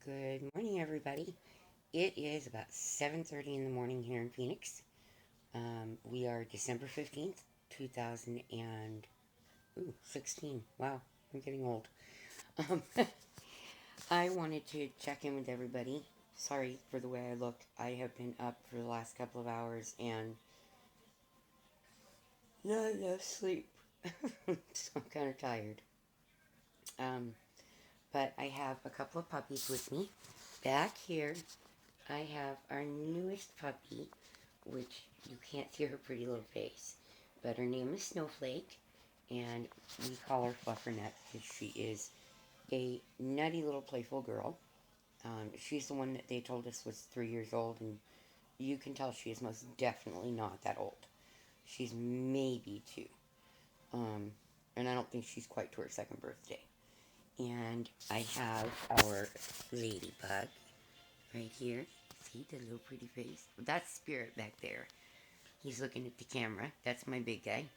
Good morning, everybody. It is about 7:30 in the morning here in Phoenix. We are December 15th, 2016. Wow, I'm getting old. Um, I wanted to check in with everybody. Sorry for the way I look. I have been up for the last couple of hours and not enough sleep. So I'm kind of tired. Um, but I have a couple of puppies with me. Back here, I have our newest puppy, which you can't see her pretty little face, but her name is Snowflake, and we call her Fluffernut because she is a nutty little playful girl. She's the one that they told us was 3 years old, and you can tell she is most definitely not that old. She's maybe two, um, and I don't think she's quite to her second birthday. And I have our ladybug right here. See the little pretty face? That's Spirit back there. He's looking at the camera. That's my big guy.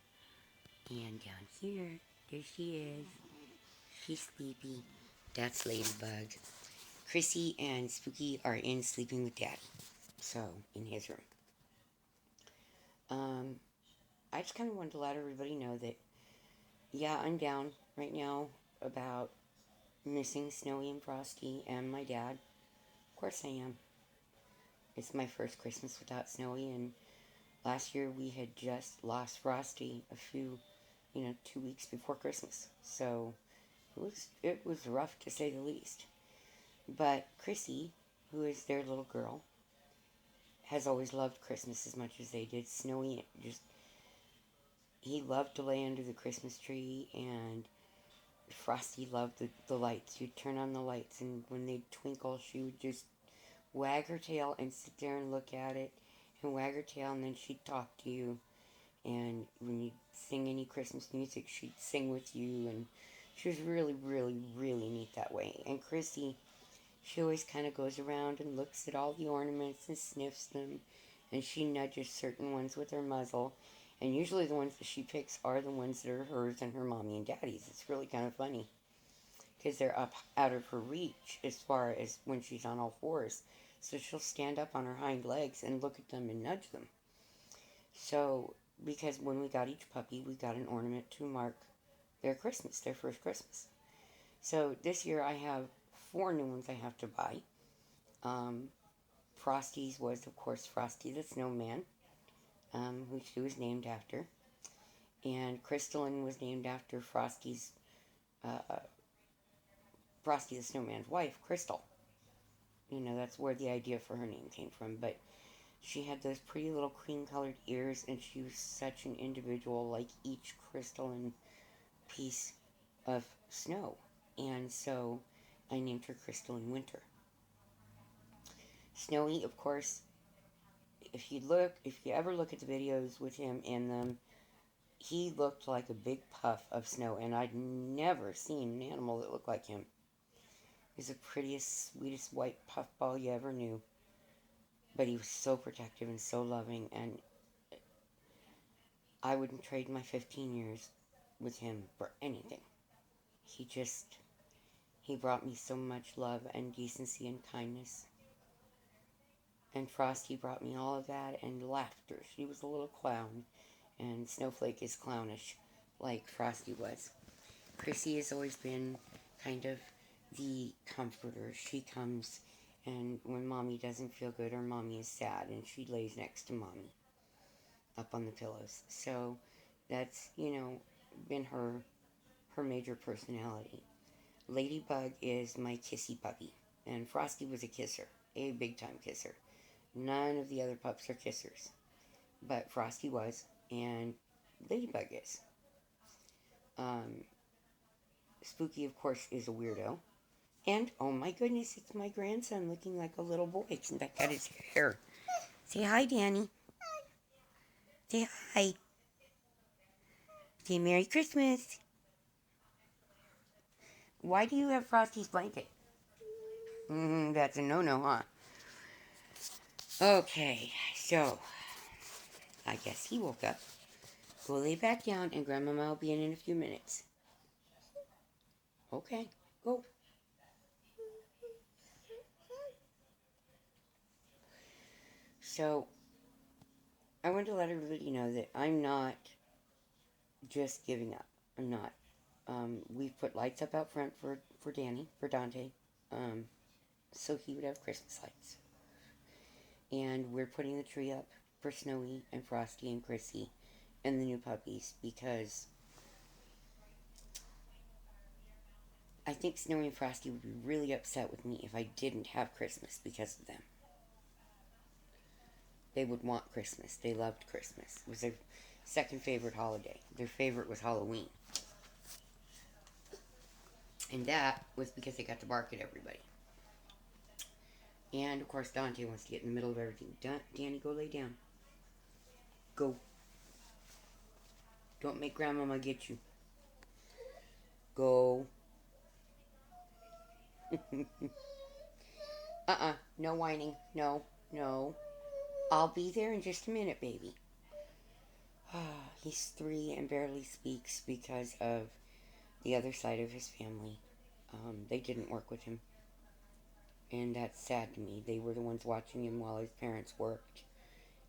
And down here, there she is. She's sleepy. That's Ladybug. Chrissy and Spooky are in sleeping with Daddy. So, in his room. Um, I just kind of wanted to let everybody know that, yeah, I'm down right now about missing Snowy and Frosty and my dad. Of course I am. It's my first Christmas without Snowy, and last year we had just lost Frosty a few, 2 weeks before Christmas. So it was rough to say the least. But Chrissy, who is their little girl, has always loved Christmas as much as they did. Snowy just he loved to lay under the Christmas tree, and Frosty loved the lights. You'd turn on the lights, and when they'd twinkle, she would just wag her tail and sit there and look at it, and wag her tail, and then she'd talk to you. And when you'd sing any Christmas music, she'd sing with you, and she was really, really, really neat that way. And Chrissy, she always kind of goes around and looks at all the ornaments and sniffs them, and she nudges certain ones with her muzzle. And usually the ones that she picks are the ones that are hers and her mommy and daddy's. It's really kind of funny because they're up out of her reach as far as when she's on all fours. So she'll stand up on her hind legs and look at them and nudge them. So, because when we got each puppy, we got an ornament to mark their Christmas, their first Christmas. So this year I have 4 new ones I have to buy. Um, Frosty's was, of course, Frosty the Snowman, who she was named after. And Crystalline was named after uh, Frosty the Snowman's wife, Crystal. That's where the idea for her name came from. But she had those pretty little cream colored ears, and she was such an individual, like each crystalline piece of snow. And so I named her Crystalline Winter. Snowy, of course, if you ever look at the videos with him in them, he looked like a big puff of snow, and I'd never seen an animal that looked like him. He's the prettiest, sweetest white puffball you ever knew. But he was so protective and so loving, and I wouldn't trade my 15 years with him for anything. He just, he brought me so much love and decency and kindness. And Frosty brought me all of that and laughter. She was a little clown, and Snowflake is clownish, like Frosty was. Chrissy has always been kind of the comforter. She comes, and when Mommy doesn't feel good or Mommy is sad, and she lays next to Mommy up on the pillows. So that's, been her major personality. Ladybug is my kissy puppy, and Frosty was a kisser, a big time kisser. None of the other pups are kissers, but Frosty was, and Ladybug is. Um, Spooky, of course, is a weirdo. And, oh my goodness, it's my grandson looking like a little boy. Isn't that got his hair? Say hi, Danny. Say hi. Say Merry Christmas. Why do you have Frosty's blanket? That's a no-no, huh? Okay, so I guess he woke up. Go lay back down, and Grandmama will be in a few minutes. Okay, go. So, I want to let everybody know that I'm not just giving up. I'm not. We've put lights up out front for Danny, for Dante, um, so he would have Christmas lights. And we're putting the tree up for Snowy and Frosty and Chrissy and the new puppies because I think Snowy and Frosty would be really upset with me if I didn't have Christmas because of them. They would want Christmas. They loved Christmas. It was their second favorite holiday. Their favorite was Halloween. And that was because they got to bark at everybody. And of course, Dante wants to get in the middle of everything. Danny, go lay down. Go. Don't make Grandmama get you. Go. No whining. No, no. I'll be there in just a minute, baby. He's 3 and barely speaks because of the other side of his family. They didn't work with him. And that's sad to me. They were the ones watching him while his parents worked.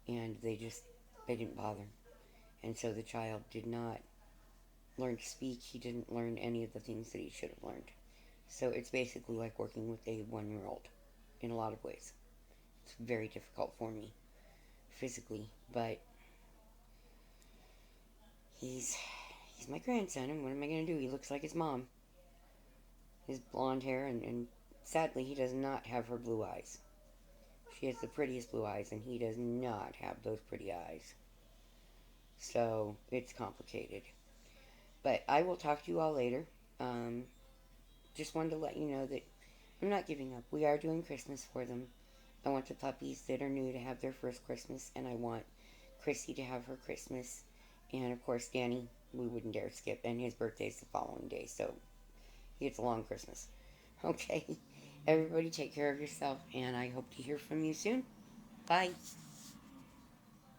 And they didn't bother. And so the child did not learn to speak. He didn't learn any of the things that he should have learned. So it's basically like working with a 1-year-old in a lot of ways. It's very difficult for me physically, but he's my grandson, and what am I going to do? He looks like his mom. His blonde hair, and sadly, he does not have her blue eyes. She has the prettiest blue eyes, and he does not have those pretty eyes. So, it's complicated. But I will talk to you all later. Just wanted to let you know that I'm not giving up. We are doing Christmas for them. I want the puppies that are new to have their first Christmas, and I want Chrissy to have her Christmas. And of course, Danny, we wouldn't dare skip, and his birthday's the following day, so it's a long Christmas. Okay, everybody take care of yourself, and I hope to hear from you soon. Bye.